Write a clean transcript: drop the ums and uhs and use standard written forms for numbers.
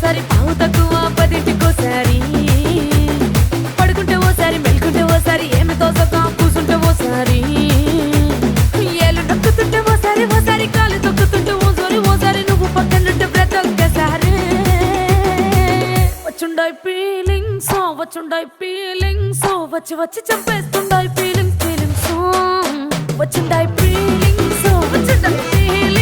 ఓసారి పావు తక్కువ పదింటికోసారి పడుకుంటే ఓసారి మెలుకుంటే ఓసారి ఏమి తోసక కూసుంటే ఓసారి ఏళ్ళు నొక్కుతుంటే ఓసారి ఓసారి కాలు తొక్కుతుంటే ఓసారి నువ్వు పక్కనుంటే బ్రతొక్కసారి వచ్చుండాయి ఫీలింగ్స్ వచ్చి వచ్చి చంపేస్తుండాయి ఫీలింగ్స్ వచ్చిండాయి ఫీలింగ్స్ వచ్చిండాయి ఫీలింగ్స్